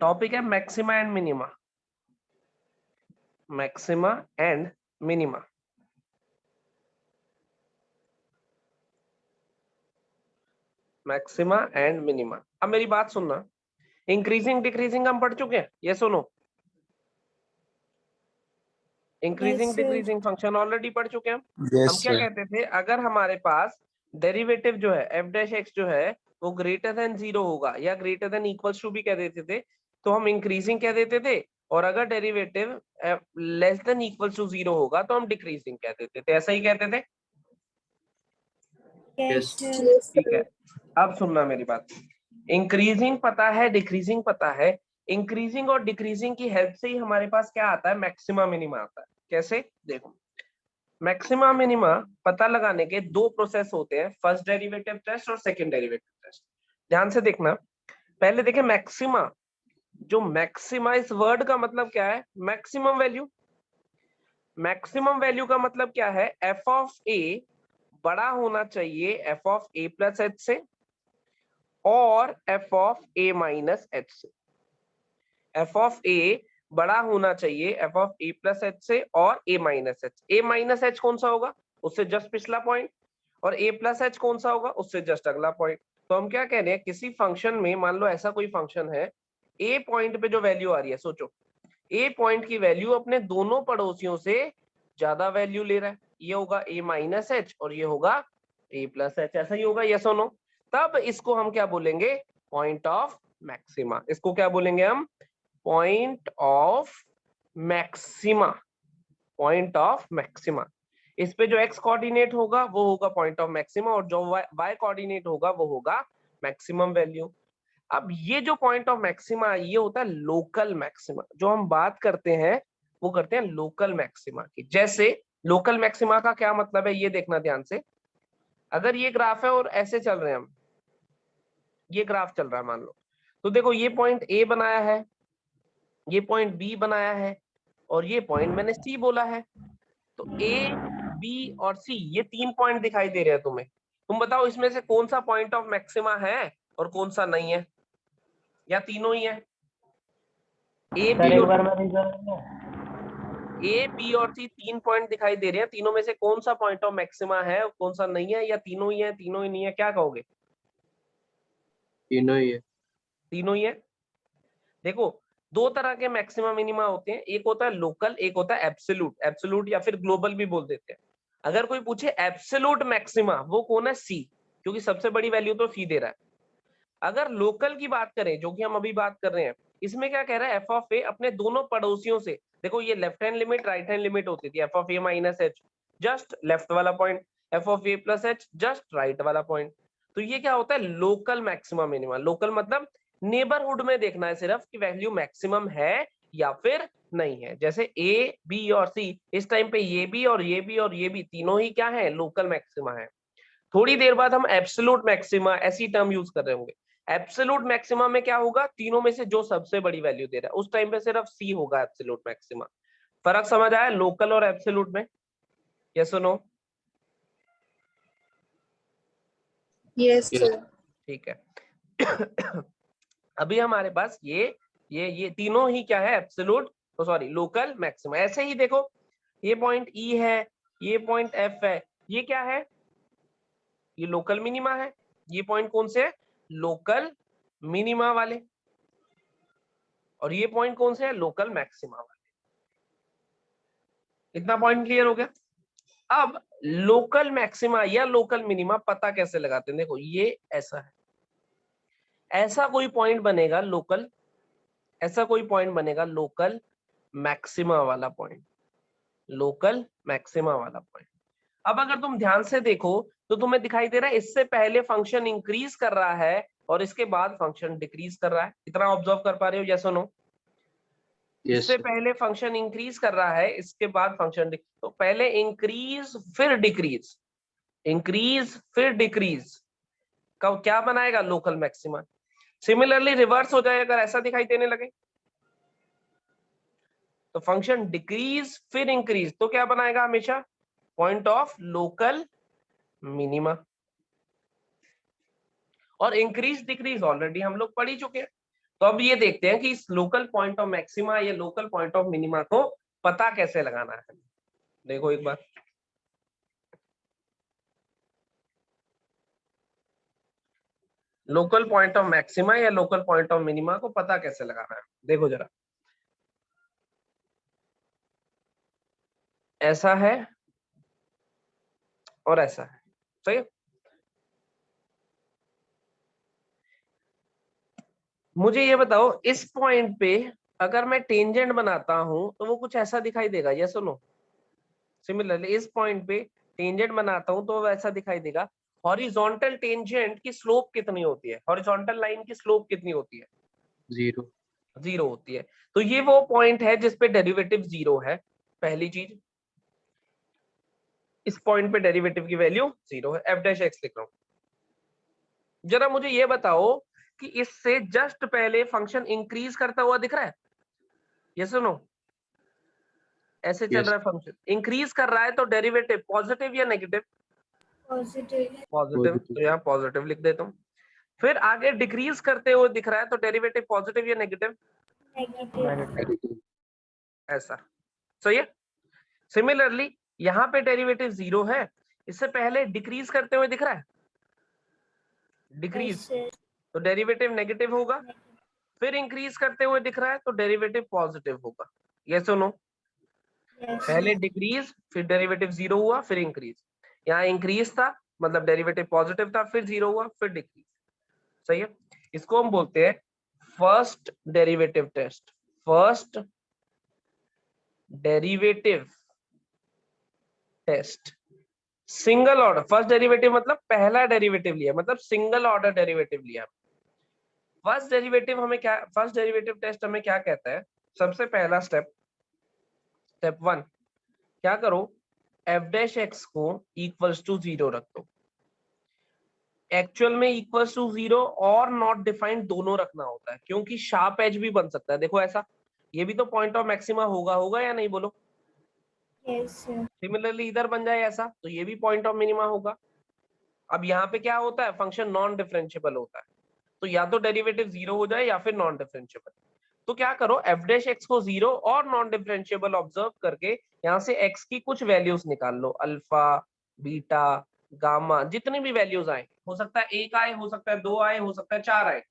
Topic है maxima and minima. Maxima and minima. Maxima and minima. अब मेरी बात सुनना, इंक्रीजिंग डिक्रीजिंग हम पढ़ चुके हैं, ये सुनो। Increasing Yes, sir. Decreasing function already पढ़ चुके हैं हम। यस क्या सर। कहते थे, अगर हमारे पास डेरिवेटिव जो है एफ डैश एक्स जो है वो ग्रेटर देन 0 होगा या ग्रेटर देन इक्वल्स टू भी कह देते थे, तो हम इंक्रीजिंग कह देते थे। और अगर derivative less than equals to 0 होगा तो हम डिक्रीजिंग कह देते थे। ऐसा ही कहते थे। Yes, yes sir. ठीक है, अब सुनना मेरी बात। इंक्रीजिंग पता है, डिक्रीजिंग पता है। इंक्रीजिंग और डिक्रीजिंग की हेल्प से ही हमारे पास क्या आता है, मैक्सिमा मिनिमा आता है। कैसे, देखो, मैक्सिमा मिनिमा पता लगाने के दो प्रोसेस होते हैं, फर्स्ट डेरिवेटिव टेस्ट और सेकंड डेरिवेटिव टेस्ट। ध्यान से देखना, पहले देखें मैक्सिमा। जो मैक्सिमा, इस वर्ड का मतलब क्या है, मैक्सिमम वैल्यू। मैक्सिमम वैल्यू का मतलब क्या है, एफ ऑफ ए बड़ा होना चाहिए F of A plus H से और F of A minus H से। एफ ऑफ ए बड़ा होना चाहिए F of A plus H से और ए माइनस एच। ए माइनस एच कौन सा होगा, उससे जस्ट पिछला पॉइंट, और ए प्लस एच कौन सा होगा, उससे जस्ट अगला पॉइंट। तो हम क्या कह रहे हैं, किसी फंक्शन में मान लो ऐसा कोई फंक्शन है, ए पॉइंट पे जो वैल्यू आ रही है, सोचो ए पॉइंट की वैल्यू अपने दोनों पड़ोसियों से ज्यादा वैल्यू ले रहा है, ये होगा ए माइनस एच और ये होगा ए प्लस एच। ऐसा ही होगा, यस और नो। तब इसको हम क्या बोलेंगे, पॉइंट ऑफ मैक्सिमा। इसको क्या बोलेंगे हम, point of maxima. Point of maxima. इस पे जो एक्स कोऑर्डिनेट होगा वो होगा पॉइंट ऑफ मैक्सिमा और जो वाई कोऑर्डिनेट होगा वो होगा मैक्सिमम वैल्यू। अब ये जो पॉइंट ऑफ मैक्सिमा ये होता है लोकल मैक्सिमा। जो हम बात करते हैं वो करते हैं लोकल मैक्सिमा की। जैसे लोकल मैक्सिमा का क्या मतलब है, ये देखना ध्यान से। अगर ये ग्राफ है और ऐसे चल रहे हैं हम, ये ग्राफ चल रहा है मान लो, तो देखो ये पॉइंट ए बनाया है, ये पॉइंट बी बनाया है और ये पॉइंट मैंने सी बोला है। तो ए बी और सी ये तीन पॉइंट दिखाई दे रहे हैं तुम्हें। तुम बताओ इसमें से कौन सा पॉइंट ऑफ मैक्सिमा है और कौन सा नहीं है, या तीनों ही है। ए सर बी एक और बार मैं रिजल्ट ए बी और सी तीन पॉइंट दिखाई दे रहे हैं, तीनों में से कौन सा पॉइंट ऑफ मैक्सिमा है और कौन सा नहीं है, या तीनों ही है, तीनों ही नहीं है, क्या कहोगे। तीनों ही है। तीनों ही है। देखो दो तरह के मैक्सिमा मिनिमा होते हैं, एक होता है लोकल, एक होता है एब्सोल्यूट। एब्सोल्यूट या फिर ग्लोबल भी बोल देते हैं। अगर कोई पूछे एब्सोल्यूट मैक्सिमा वो कौन है, सी, क्योंकि सबसे बड़ी वैल्यू तो सी दे रहा है। अगर लोकल की बात करें, जो कि हम अभी बात कर रहे हैं, इसमें क्या कह रहा है, एफ ऑफ ए अपने दोनों पड़ोसियों से, देखो ये left hand limit right hand limit होती थी, F of A minus H just left वाला point, F of A plus H just right वाला पॉइंट। तो ये क्या होता है, लोकल मैक्सिमम मिनिमम। लोकल मतलब नेबरहुड में देखना है सिर्फ कि वैल्यू मैक्सिमम है या फिर नहीं है। जैसे ए बी और सी, इस टाइम पे ये भी और ये भी और ये भी तीनों ही क्या है, लोकल मैक्सिमा है। थोड़ी देर बाद हम एब्सोल्यूट मैक्सिमा ऐसी टर्म यूज कर रहे होंगे। एब्सोल्यूट मैक्सिमा में क्या होगा, तीनों में से जो सबसे बड़ी वैल्यू दे रहा है, उस टाइम पे सिर्फ सी होगा एब्सोल्यूट मैक्सिमा। फर्क समझ आया लोकल और एब्सोल्यूट में, यस और नो। Yes, yes. sir. ठीक है। अभी हमारे पास ये तीनों ही क्या है, एब्सोल्यूट, सॉरी लोकल मैक्सिमा। ऐसे ही देखो ये पॉइंट ई है, ये पॉइंट एफ है, ये क्या है, ये लोकल मिनिमा है। ये पॉइंट कौन से है, लोकल मिनिमा वाले। और ये पॉइंट कौन से है, लोकल मैक्सिमा वाले। इतना पॉइंट क्लियर हो गया। अब लोकल मैक्सिमा या लोकल मिनिमा पता कैसे लगाते हैं, देखो ये ऐसा है, ऐसा कोई पॉइंट बनेगा लोकल, ऐसा कोई पॉइंट बनेगा लोकल मैक्सिमा वाला पॉइंट, लोकल मैक्सिमा वाला पॉइंट। अब अगर तुम ध्यान से देखो तो तुम्हें दिखाई दे रहा है इससे पहले फंक्शन इंक्रीज कर रहा है और इसके बाद फंक्शन डिक्रीज कर रहा है। इतना ऑब्जर्व कर पा रहे हो, यस और नो। यस इससे पहले फंक्शन इंक्रीज कर रहा है, इसके बाद फंक्शन तो पहले इंक्रीज फिर डिक्रीज, इंक्रीज फिर डिक्रीज का क्या बनाएगा, लोकल मैक्सिमा। सिमिलरली रिवर्स हो जाए अगर ऐसा दिखाई देने लगे, तो फंक्शन डिक्रीज फिर इंक्रीज तो क्या बनाएगा हमेशा, पॉइंट ऑफ लोकल मिनिमा। और इंक्रीज डिक्रीज ऑलरेडी हम लोग पढ़ ही चुके हैं। तो अब ये देखते हैं कि इस लोकल पॉइंट ऑफ मैक्सिमा या लोकल पॉइंट ऑफ मिनिमा को पता कैसे लगाना है। देखो एक बार, लोकल पॉइंट ऑफ मैक्सिमा या लोकल पॉइंट ऑफ मिनिमा को पता कैसे लगाना है। देखो जरा, ऐसा है और ऐसा है, सही है? मुझे ये बताओ, इस पॉइंट पे अगर मैं टेंजेंट बनाता हूं तो वो कुछ ऐसा दिखाई देगा, यस सुनो। सिमिलरली इस पॉइंट पे टेंजेंट बनाता हूं तो वैसा दिखाई देगा। हॉरिजॉन्टल टेंजेंट की स्लोप कितनी होती है, हॉरिजॉन्टल लाइन की स्लोप कितनी होती है? 0। 0 होती है। तो ये वो पॉइंट है जिसपे डेरिवेटिव 0 है, पहली चीज। इस पॉइंट पे डेरिवेटिव की वैल्यू 0 है, एफ डैश एक्स लिख रहा हूं। जरा मुझे ये बताओ कि इससे जस्ट पहले फंक्शन इंक्रीज करता हुआ दिख रहा है, ये सुनो, ऐसे चल Yes. रहा है फंक्शन, इंक्रीज कर रहा है, तो डेरिवेटिव पॉजिटिव या नेगेटिव? Positive. पॉजिटिव, तो यहाँ पॉजिटिव लिख देता हूँ। फिर आगे डिक्रीज करते हुए दिख रहा है, तो डेरिवेटिव पॉजिटिव या नेगेटिव? Negative. Negative. ऐसा, सही है। सिमिलरली यहाँ पे डेरिवेटिव 0 है, इससे पहले डिक्रीज करते हुए दिख रहा है, डिक्रीज, Yes, sir. तो डेरिवेटिव नेगेटिव होगा। फिर इंक्रीज करते हुए दिख रहा है, तो डेरिवेटिव पॉजिटिव होगा, ये सुनो। Yes, पहले sir. डिक्रीज, फिर डेरिवेटिव 0 हुआ, फिर इंक्रीज। यहाँ इंक्रीज था मतलब डेरिवेटिव पॉजिटिव था, फिर 0 हुआ, फिर डिक्रीज, सही है। इसको हम बोलते हैं first derivative test. First derivative test, single order. First derivative मतलब पहला डेरिवेटिव लिया, मतलब सिंगल ऑर्डर डेरिवेटिव लिया। फर्स्ट डेरिवेटिव हमें क्या, फर्स्ट डेरिवेटिव टेस्ट हमें क्या कहता है? सबसे पहला स्टेप, स्टेप 1, क्या करो, एफ डैश एक्स को इक्वल्स टू 0 रख दो। एक्चुअल में इक्वल्स टू 0 और नॉट डिफाइंड दोनों रखना होता है, क्योंकि शार्प एज भी बन सकता है। देखो ऐसा, ये भी तो पॉइंट ऑफ मैक्सिमा होगा या नहीं, बोलो। Yes, sir. सिमिलरली इधर बन जाए ऐसा, तो ये भी पॉइंट ऑफ मिनिमा होगा। अब यहाँ पे क्या होता है, फंक्शन नॉन डिफरेंशिएबल होता है, तो या तो डेरिवेटिव 0 हो जाए या फिर नॉन डिफरेंशिएबल। तो क्या करो, एफ डैश एक्स को 0 और नॉन डिफरेंशिएबल ऑब्जर्व करके यहाँ से एक्स की कुछ वैल्यूज निकाल लो, अल्फा, बीटा, गामा, जितनी भी वैल्यूज आए, हो सकता है 1 आए, हो सकता है 2 आए, हो सकता है 4 आए।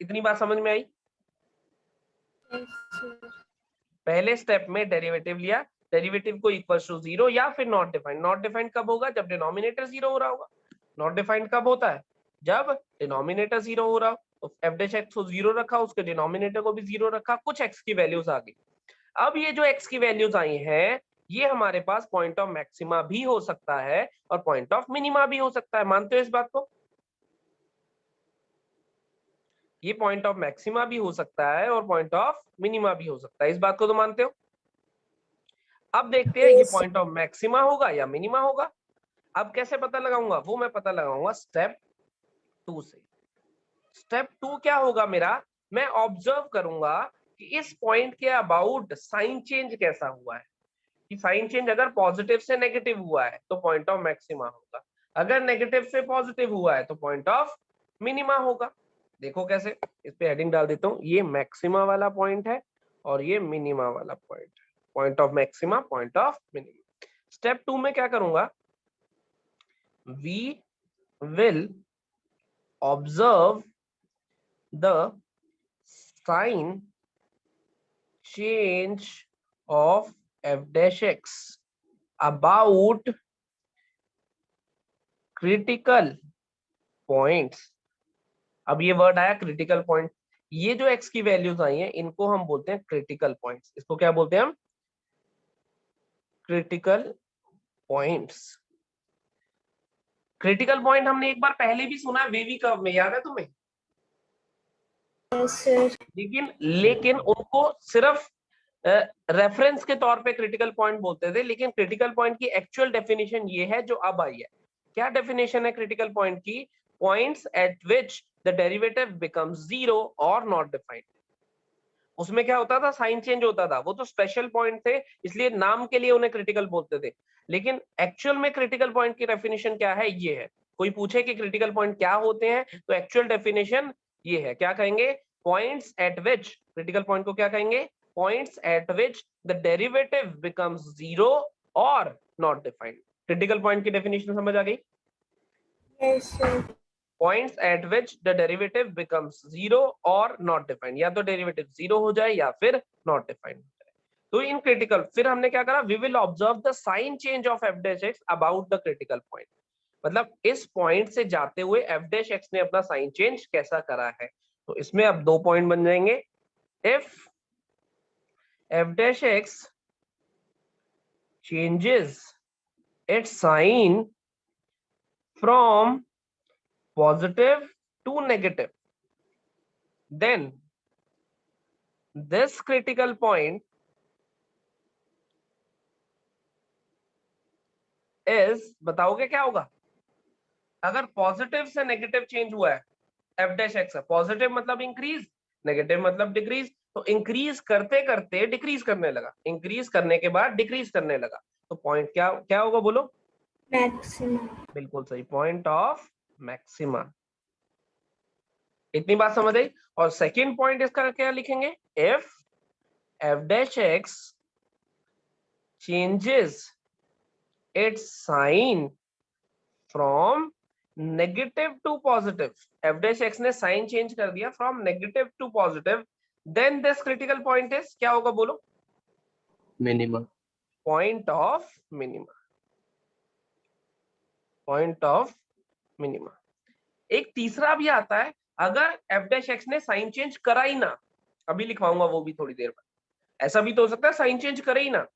इतनी बात समझ में आई? Yes, sir. पहले स्टेप में डेरिवेटिव लिया, डेरिवेटिव को इक्वल टू 0 या फिर नॉट डिफाइंड। नॉट डिफाइंड कब होगा? जब डिनोमिनेटर 0 हो रहा होगा। नॉट डिफाइंड कब होता है? जब डिनोमिनेटर 0 हो रहा हो। तो एफ डैश एक्स को 0 रखा, उसके डिनोमिनेटर को भी 0 रखा, कुछ एक्स की वैल्यूज आ गई। अब ये जो एक्स की वैल्यूज आई हैं, ये हमारे पास पॉइंट ऑफ मैक्सिमा भी हो सकता है और पॉइंट ऑफ मिनिमा भी हो सकता है। मानते हो इस बात को? ये पॉइंट ऑफ मैक्सिमा भी हो सकता है और पॉइंट ऑफ मिनिमा भी हो सकता है, इस बात को तो मानते हो? अब देखते हैं ये Yes. पॉइंट ऑफ मैक्सिमा होगा या मिनिमा होगा। अब कैसे पता लगाऊंगा, वो मैं पता लगाऊंगा स्टेप 2 से। स्टेप 2 क्या होगा मेरा, मैं ऑब्जर्व करूंगा कि इस पॉइंट के अबाउट साइन चेंज कैसा हुआ है। कि साइन चेंज अगर पॉजिटिव से नेगेटिव हुआ है तो पॉइंट ऑफ मैक्सिमा होगा, अगर नेगेटिव से पॉजिटिव हुआ है तो पॉइंट ऑफ मिनिमा होगा। देखो कैसे, इस पे हेडिंग डाल देता हूँ, ये मैक्सिमा वाला पॉइंट है और ये मिनिमा वाला पॉइंट है। Point of maxima, point of minima. Step 2 में क्या करूंगा, we will observe the sign change of f dash x about critical points। अब ये वर्ड आया क्रिटिकल पॉइंट, ये जो x की वैल्यूज आई हैं इनको हम बोलते हैं क्रिटिकल पॉइंट्स। इसको क्या बोलते हैं हम? Critical points. क्रिटिकल पॉइंट हमने एक बार पहले भी सुना है वेवी कर्व में, याद है तुम्हें? Yes, sir. लेकिन उनको सिर्फ रेफरेंस के तौर पे क्रिटिकल पॉइंट बोलते थे, लेकिन क्रिटिकल पॉइंट की एक्चुअल डेफिनेशन ये है जो अब आई है। क्या डेफिनेशन है क्रिटिकल पॉइंट की? Points at which the derivative becomes 0 और नॉट डिफाइंड। उसमें क्या होता था, साइन चेंज होता था, वो तो स्पेशल पॉइंट थे, इसलिए नाम के लिए उन्हें क्रिटिकल बोलते थे। लेकिन एक्चुअल में क्रिटिकल पॉइंट की डेफिनेशन क्या है, ये है। कोई पूछे कि क्रिटिकल पॉइंट क्या होते हैं, तो एक्चुअल डेफिनेशन ये है, क्या कहेंगे, points at which, critical point को क्या कहेंगे, points at which the derivative becomes zero और नॉट डिफाइंड। क्रिटिकल पॉइंट की डेफिनेशन समझ आ गई? Yes, sir. Points at which the derivative becomes zero और नॉट डिफाइंड, या तो डेरिवेटिव जीरो हो जाए या फिर नॉट डिफाइंड हो जाए। तो इन क्रिटिकल, फिर हमने क्या करा, we will observe the sign change of f dash x about the critical point, मतलब इस पॉइंट से जाते हुए एफ डैश एक्स ने अपना साइन चेंज कैसा करा है। तो इसमें अब 2 पॉइंट बन जाएंगे, if f dash x changes its sign from positive to negative, then this critical point is, बताओगे क्या होगा, अगर पॉजिटिव से नेगेटिव चेंज हुआ है एफ डैश एक्स, पॉजिटिव मतलब इंक्रीज, नेगेटिव मतलब डिक्रीज, तो इंक्रीज करते करते डिक्रीज करने लगा, इंक्रीज करने के बाद डिक्रीज करने लगा, तो पॉइंट क्या क्या होगा बोलो? Maximum. बिल्कुल सही, पॉइंट ऑफ मैक्सिमा। इतनी बात समझ आई। और सेकंड पॉइंट इसका क्या लिखेंगे, if f dash x changes its sign from negative to positive, f dash x ने साइन चेंज कर दिया from negative to positive, then this critical point is, क्या होगा बोलो? Minima. Point of minima, point of minima. एक तीसरा भी आता है, अगर एफ डैश एक्स ने साइन चेंज करा ही ना, अभी लिखवाऊंगा वो भी थोड़ी देर बाद, ऐसा भी तो हो सकता है साइन चेंज करे ही ना,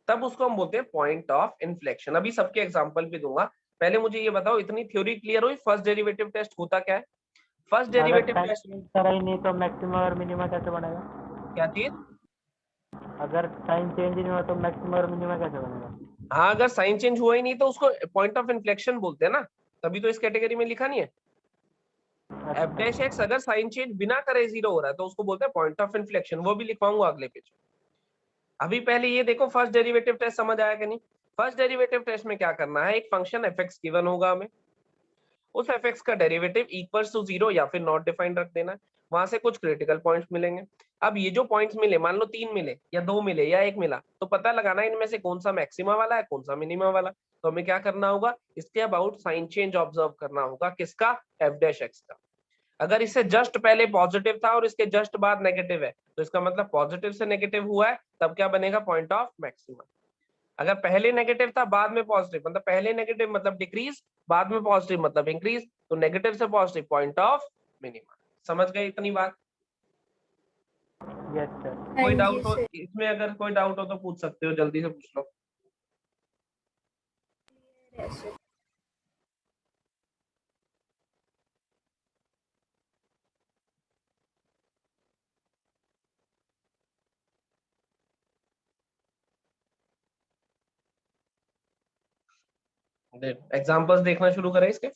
तब उसको हम बोलते हैं पॉइंट ऑफ इन्फ्लेक्शन। अभी सबके एग्जांपल भी दूंगा, पहले मुझे ये बताओ, इतनी थ्योरी क्लियर हुई, फर्स्ट डेरिवेटिव टेस्ट होता क्या है? फर्स्ट डेरिवेटिव टेस्ट करा ही नहीं तो मैक्सिमम और मिनिमा कैसे बनेगा? क्या चीज? अगर साइन चेंज नहीं हुआ तो मैक्सिमम और मिनिमा कैसे बनेगा? हाँ, अगर साइन चेंज हुआ ही नहीं तो उसको पॉइंट ऑफ इन्फ्लेक्शन बोलते हैं ना, तभी तो इस कैटेगरी में लिखा नहीं है। एफ डैश एक्स अगर साइन चेंज बिना करे जीरो हो रहा है तो उसको बोलते हैं पॉइंट ऑफ इन्फ्लेक्शन, वो भी लिखवाऊंगा अगले पेज। अभी पहले ये देखो, फर्स्ट डेरिवेटिव टेस्ट समझ आया कि नहीं? फर्स्ट डेरिवेटिव टेस्ट में क्या करना है, एक फंक्शन एफ एक्स गिवन होगा हमें, उस एफ एक्स का डेरिवेटिव इक्वल्स टू जीरो या फिर नॉट डिफाइंड रख देना, वहां से कुछ क्रिटिकल पॉइंट्स मिलेंगे। अब ये जो पॉइंट्स मिले, मान लो 3 मिले या 2 मिले या 1 मिला, तो पता लगाना है इनमें से कौन सा मैक्सिमा वाला है, कौन सा मिनिमा वाला। तो हमें क्या करना होगा, इसके अबाउट साइन चेंज ऑब्जर्व करना होगा, किसका, एफ डैश एक्स का। अगर इससे जस्ट पहले पॉजिटिव था और इसके जस्ट बाद नेगेटिव है, तो इसका मतलब पॉजिटिव से नेगेटिव हुआ है, तब क्या बनेगा, पॉइंट ऑफ मैक्सिमा। अगर पहले नेगेटिव था बाद में पॉजिटिव, मतलब पहले नेगेटिव मतलब डिक्रीज, बाद में पॉजिटिव मतलब इंक्रीज, तो नेगेटिव से पॉजिटिव, पॉइंट ऑफ मिनिमा। समझ गए इतनी बात? Yes sir. कोई हाँ डाउट जी हो सर। इसमें, अगर कोई डाउट हो तो पूछ सकते हो, जल्दी से पूछ लो। Yes, sir. एग्जांपल्स देखना शुरू करें इसके।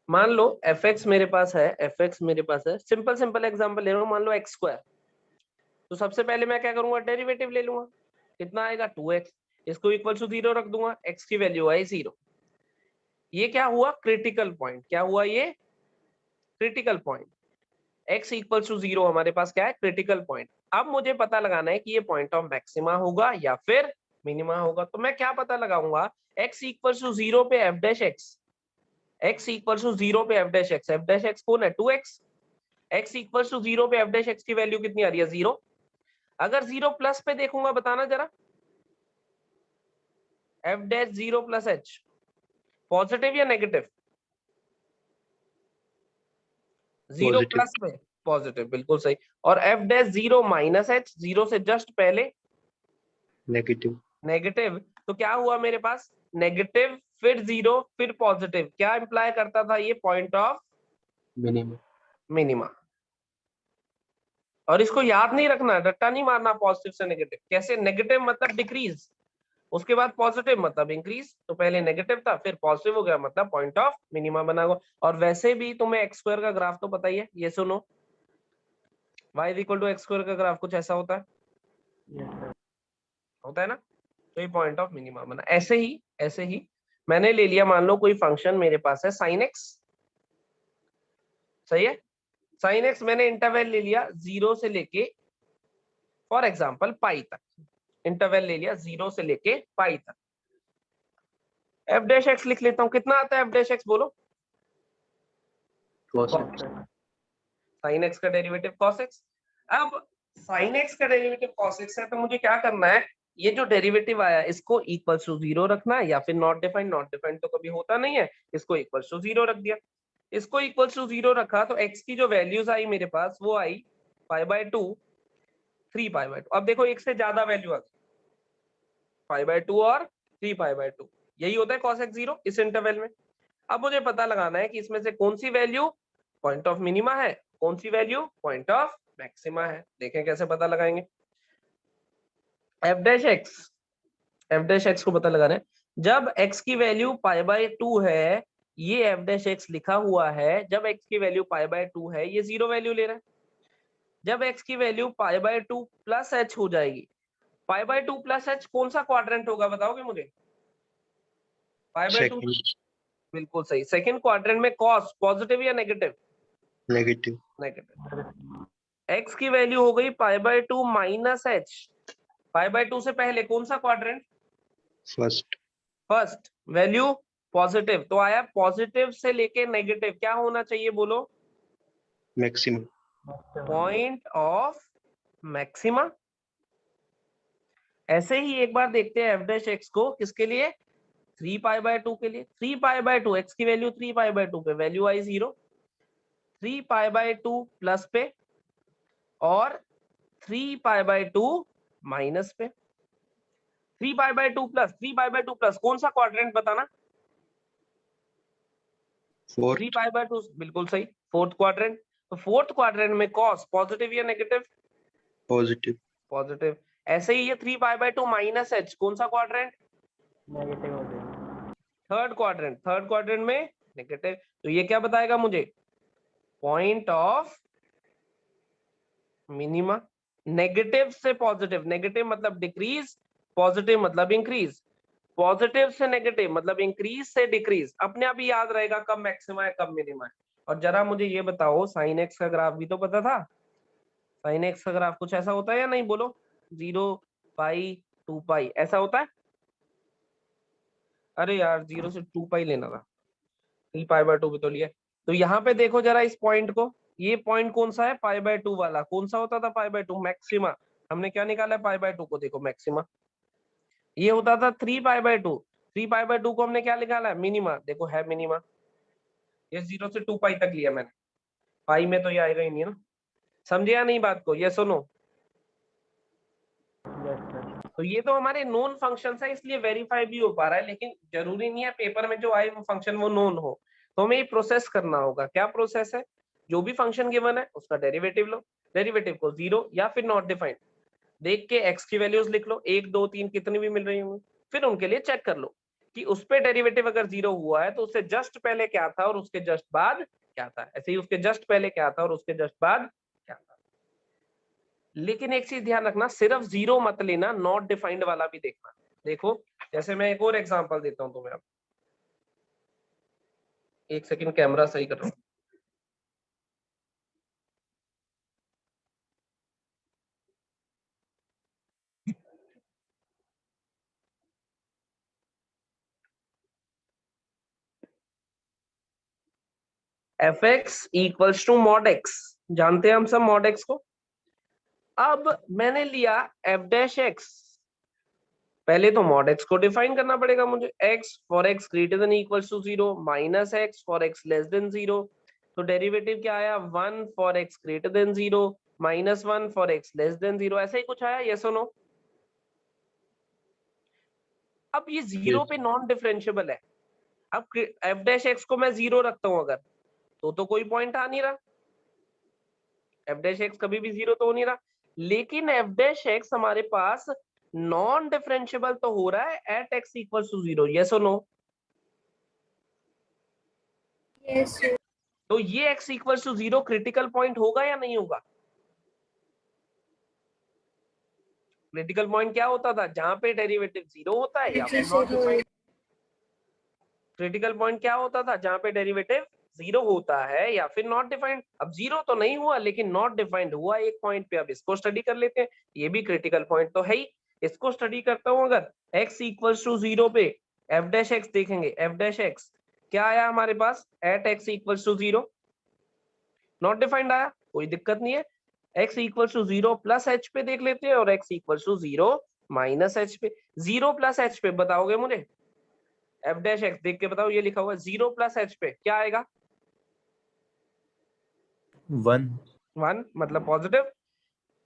मान लो एफ एक्स मेरे पास है, एफ एक्स मेरे पास है, सिंपल सिंपल एग्जांपल ले रहा हूँ, मान लो एक्स स्क्वायर। तो सबसे पहले मैं क्या करूंगा, डेरिवेटिव ले लूंगा, कितना आएगा 2x, इसको इक्वल टू 0 रख दूंगा, x की वैल्यू आई 0। ये क्या हुआ, क्रिटिकल पॉइंट। क्या हुआ ये, critical point. x equal to 0 हमारे पास क्या है, क्रिटिकल पॉइंट। अब मुझे पता लगाना है कि ये पॉइंट ऑफ मैक्सिमा होगा या फिर मिनिमा होगा। तो मैं क्या पता लगाऊंगा, x इक्वल टू 0 पे f dash x, x equal to 0 पे f dash x, f dash x कौन है, 2x। x इक्वल टू 0 पे f डैश x की वैल्यू कितनी आ रही है, 0। अगर 0 प्लस पे देखूंगा, बताना जरा, f dash 0 plus h, positive या नेगेटिव? 0 Positive. प्लस पे पॉजिटिव, बिल्कुल सही। और f डैश 0 माइनस h, 0 से जस्ट पहले नेगेटिव। नेगेटिव। तो क्या हुआ मेरे पास, नेगेटिव फिर 0 फिर पॉजिटिव, क्या इंप्लाई करता था ये, पॉइंट ऑफ मिनिमा। मिनिमा। और इसको याद नहीं रखना, रट्टा नहीं मारना, पॉजिटिव से नेगेटिव कैसे, नेगेटिव मतलब डिक्रीज, उसके बाद पॉजिटिव मतलब इंक्रीज, तो पहले नेगेटिव था फिर पॉजिटिव हो गया, मतलब पॉइंट ऑफ मिनिमा बना हुआ। और वैसे भी तुम्हें एक्स स्क्वायर का ग्राफ तो पता ही है, ये सुनो, y equal to x square का ग्राफ कुछ ऐसा होता है, यस सर। होता है ना, तो ये पॉइंट ऑफ मिनिमा बना। ऐसे ही मैंने ले लिया, मान लो कोई फंक्शन मेरे पास है sin x, सही है। sin x मैंने इंटरवल ले लिया 0 से लेके फॉर एग्जांपल पाई तक, इंटरवल ले लिया 0 से लेके पाई तक। f डैश x लिख लेता हूं, कितना आता है f डैश x बोलो? cos x, sin x का डेरिवेटिव cos x। अब sin x का डेरिवेटिव cos x है, तो मुझे क्या करना है, ये जो डेरिवेटिव आया इसको इक्वल टू 0 रखना है, या फिर नॉट डिफाइंड, नॉट डिफाइंड तो कभी होता नहीं है, इसको इक्वल टू 0 रख दिया। इसको इक्वल टू 0 रखा तो x की जो वैल्यूज आई मेरे पास वो आई π/2, 3π/2। अब देखो एक से ज्यादा वैल्यू आ गई, π/2 और 3π/2, यही होता है cos x 0 इस इंटरवल में। अब मुझे पता लगाना है कि इसमें से कौन सी वैल्यू पॉइंट ऑफ मिनिमा है, कौन सी वैल्यू पॉइंट ऑफ मैक्सिमा है। देखें कैसे पता लगाएंगे। f डैश x को पता लगाना है, जब x की वैल्यू π/2 है, ये f डैश x लिखा हुआ है, जब x की वैल्यू π/2 है, ये 0 वैल्यू ले रहा है। जब x की वैल्यू π/2 प्लस h हो जाएगी, π/2 प्लस h कौन सा क्वाड्रेंट होगा बताओगे मुझे? π/2 second, बिल्कुल सही, सेकंड क्वाड्रेंट में cos पॉजिटिव या नेगेटिव? negative, negative. x की वैल्यू हो गई π/2 माइनस h, π/2 से पहले कौन सा quadrant? first, first. Value positive, तो आया पॉजिटिव से लेके नेगेटिव, क्या होना चाहिए बोलो? maximum, point of maxima. ऐसे ही एक बार देखते हैं f डैश x को, किसके लिए? 3π/2 के लिए। 3π/2 x की वैल्यू 3π/2 पे, वैल्यू आई 0, 3π/2 प्लस पे और 3π/2 माइनस पे। 3π/2 प्लस 3π/2 प्लस कौन सा क्वाड्रेंट बताना? fourth, 3π/2 बिल्कुल सही, फोर्थ क्वाड्रेंट। तो फोर्थ क्वाड्रेंट में cos पॉजिटिव या नेगेटिव? positive, positive. ऐसे ही ये 3π/2 माइनस h कौन सा क्वाड्रेंट? नेगेटिव हो जाएगा। Third quadrant. थर्ड क्वाड्रेंट में नेगेटिव, तो ये क्या बताएगा मुझे? Point of minima. नेगेटिव से पॉजिटिव, नेगेटिव मतलब डिक्रीज, पॉजिटिव मतलब इंक्रीज, पॉजिटिव से नेगेटिव मतलब इंक्रीज से डिक्रीज। अपने आप ही याद रहेगा कब मैक्सिमा है कब मिनिमा है। और जरा मुझे ये बताओ, साइन एक्स का ग्राफ भी तो पता था, साइन एक्स का ग्राफ कुछ ऐसा होता है या नहीं बोलो? 0 पाई 2 पाई ऐसा होता है? अरे यार 0 से 2 पाई लेना था, 3π/2 भी तो लिया। तो यहाँ पे देखो जरा इस पॉइंट को, ये पॉइंट कौन सा है? π/2 वाला। कौन सा होता था π/2? मैक्सिमा। हमने क्या निकाला है π/2 को? देखो मैक्सिमा। ये होता था 3π/2, 3π/2 को हमने क्या निकाला है? मिनिमा। देखो है मिनिमा, ये 0 से 2 पाई तक लिया मैंने, पाई में तो ये आएगा ही नहीं ना। समझे या नहीं बात को? ये सुनो, यस सर। तो ये तो हमारे नोन फंक्शन है, इसलिए वेरीफाई भी हो पा रहा है, लेकिन जरूरी नहीं है पेपर में जो आए वो फंक्शन वो नोन हो। तो हमें ये प्रोसेस करना होगा। क्या प्रोसेस है? जो भी फंक्शन गिवन है उसका डेरिवेटिव लो, डेरिवेटिव को 0 या फिर नॉट डिफाइंड देख के x की वैल्यूज लिख लो, 1 2 3 कितनी भी मिल रही होंगी, फिर उनके लिए चेक कर लो कि उस पे डेरिवेटिव अगर 0 हुआ है तो उससे जस्ट पहले क्या था और उसके जस्ट बाद क्या था, ऐसे ही उसके जस्ट पहले क्या था और उसके जस्ट बाद क्या था। लेकिन एक चीज ध्यान रखना, सिर्फ 0 मत लेना, नॉट डिफाइंड वाला भी देखना। देखो जैसे मैं एक और एग्जांपल देता हूं तुम्हें, अब एक सेकंड कैमरा सही कर रहा हूं। F x equals to mod x, जानते हैं हम सब मॉड एक्स को। अब मैंने लिया एफ डैश एक्स, पहले तो मॉड एक्स को डिफाइन करना पड़ेगा मुझे। X for x greater than equals to 0 minus x for x less than 0, तो डेरिवेटिव क्या आया? 1 for x greater than 0 minus 1 for x less than 0, ऐसा ही कुछ आया, यस और नो? अब ये 0 पे नॉन डिफरेंशिएबल है। अब एफ डैश एक्स को मैं 0 रखता हूं अगर, तो कोई पॉइंट आ नहीं रहा, एफ डैश एक्स कभी भी 0 तो हो नहीं रहा। लेकिन एफ डैश एक्स हमारे पास नॉन डिफरेंशिएबल तो हो रहा है at x equals to 0, yes और नो? Yes, sir. तो ये x equals to 0 critical point होगा या नहीं होगा? क्रिटिकल पॉइंट क्या होता था? जहां पे डेरिवेटिव 0 होता है या फिर नॉट डिफाइंड। क्रिटिकल पॉइंट क्या होता था? जहां पे डेरिवेटिव जीरो होता है या फिर नॉट डिफाइंड। अब जीरो तो नहीं हुआ लेकिन नॉट डिफाइंड हुआ एक पॉइंट पे। अब इसको स्टडी कर लेते हैं, ये भी क्रिटिकल पॉइंट तो है ही। इसको स्टडी करता हूं अगर x इक्वल्स टू 0 पे f डैश x देखेंगे, f डैश x क्या आया हमारे पास at x equals to 0, not defined आया, कोई दिक्कत नहीं है। x equals to 0 plus h पे देख लेते हैं और x equals to 0 minus h पे। 0 प्लस h पे बताओगे मुझे? f डैश x देख के बताओ, ये लिखा हुआ है 0 प्लस h पे क्या आएगा? 1 1 मतलब पॉजिटिव।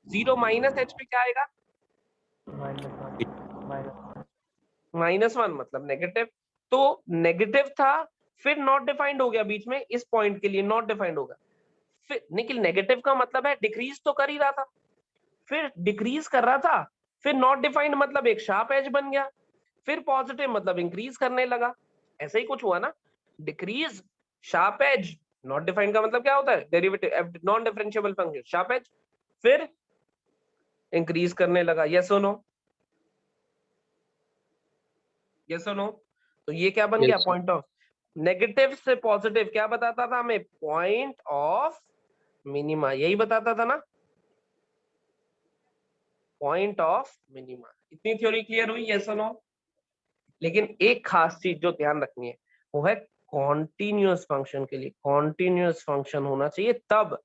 0 माइनस h पे क्या आएगा? -1 मतलब नेगेटिव। तो नेगेटिव था फिर नॉट डिफाइंड हो गया बीच में, इस पॉइंट के लिए नॉट डिफाइंड होगा। फिर लेकिन नेगेटिव का मतलब है डिक्रीज तो कर ही रहा था, फिर डिक्रीज कर रहा था, फिर नॉट डिफाइंड मतलब एक शार्प एज बन गया, फिर पॉजिटिव मतलब इंक्रीज करने लगा। ऐसा ही कुछ हुआ ना, decrease sharp edge, not defined का मतलब क्या होता है? Derivative non differentiable function sharp edge, फिर इंक्रीज करने लगा। यस और नो? यस और नो? तो ये क्या बन गया? Yes, sir. Point of negative से पॉजिटिव क्या बताता था हमें? पॉइंट ऑफ मिनिमा, यही बताता था ना, पॉइंट ऑफ मिनिमा। इतनी थ्योरी क्लियर हुई? यस और नो? लेकिन एक खास चीज जो ध्यान रखनी है वो है कॉन्टिन्यूअस फंक्शन के लिए कॉन्टिन्यूअस फंक्शन होना चाहिए, तब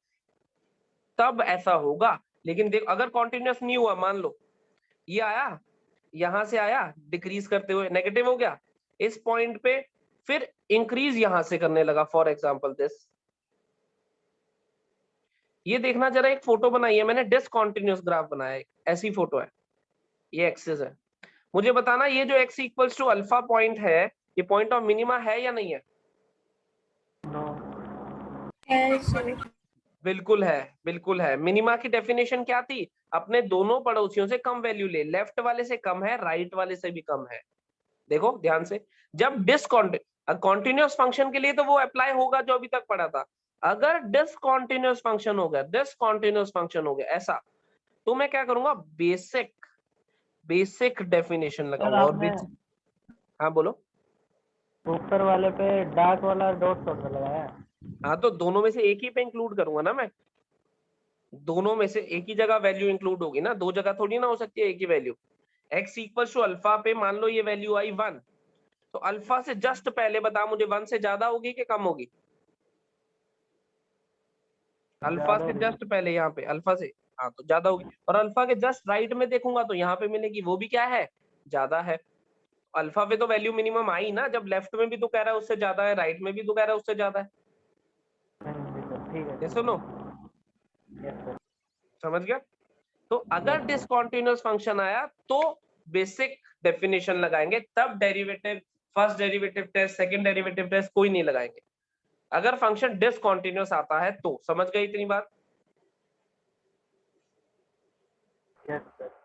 तब ऐसा होगा। लेकिन देख अगर कॉन्टिन्यूअस नहीं हुआ, मान लो ये आया, यहां से आया डिक्रीज करते हुए नेगेटिव हो गया इस पॉइंट पे, फिर इंक्रीज यहां से करने लगा, फॉर एग्जांपल दिस। ये देखना जरा, एक फोटो बनाई है मैंने, डिसकंटिन्यूअस ग्राफ बनाया है, ऐसी फोटो है, ये एक्सिस है। मुझे बताना ये जो x equals to alpha point है, ये पॉइंट ऑफ मिनिमा है या नहीं है? Yes, sir. बिल्कुल है, बिल्कुल है। मिनिमा की डेफिनेशन क्या थी? अपने दोनों पड़ोसियों से कम वैल्यू ले, लेफ्ट वाले से कम है, राइट वाले से भी कम है। देखो ध्यान से, जब कॉन्टिन्यूअस फंक्शन के लिए तो वो अप्लाई होगा जो अभी तक पढ़ा था। अगर डिसकंटिन्यूअस फंक्शन हो गया, डिसकंटिन्यूअस फंक्शन हो गया ऐसा, तो मैं क्या करूंगा? बेसिक बेसिक डेफिनेशन सर लगाऊंगा। और आपने बेसिक, हाँ बोलो। ऊपर वाले पे डार्क वाला डॉट डॉट लगाया है। हाँ तो दोनों में से एक ही पे इंक्लूड करूंगा ना मैं, दोनों में से एक ही जगह वैल्यू इंक्लूड होगी ना, दो जगह थोड़ी ना हो सकती है एक ही वैल्यू। x इक्वल टू अल्फा पे मान लो ये वैल्यू आई 1, तो अल्फा से जस्ट पहले बता मुझे 1 से ज्यादा होगी कि कम होगी? अल्फा ज्यादा से होगी। जस्ट पहले यहाँ पे अल्फा से, हाँ तो ज्यादा होगी। और अल्फा के जस्ट राइट में देखूंगा तो यहाँ पे मिलेगी, वो भी क्या है? ज्यादा है। अल्फा पे तो वैल्यू मिनिमम आई ना, जब लेफ्ट में भी तो कह रहा है उससे ज्यादा है, राइट में भी तो कह रहा है उससे ज्यादा है। जी सर ठीक है ये ठीक सुनो, है। Yes sir. समझ गया? तो अगर डिसकंटीन्यूअस फंक्शन आया तो बेसिक डेफिनेशन लगाएंगे, तब derivative, first derivative test, second derivative test कोई नहीं लगाएंगे। अगर फंक्शन डिसकंटीन्यूअस आता है तो, समझ गए इतनी बात? Yes sir.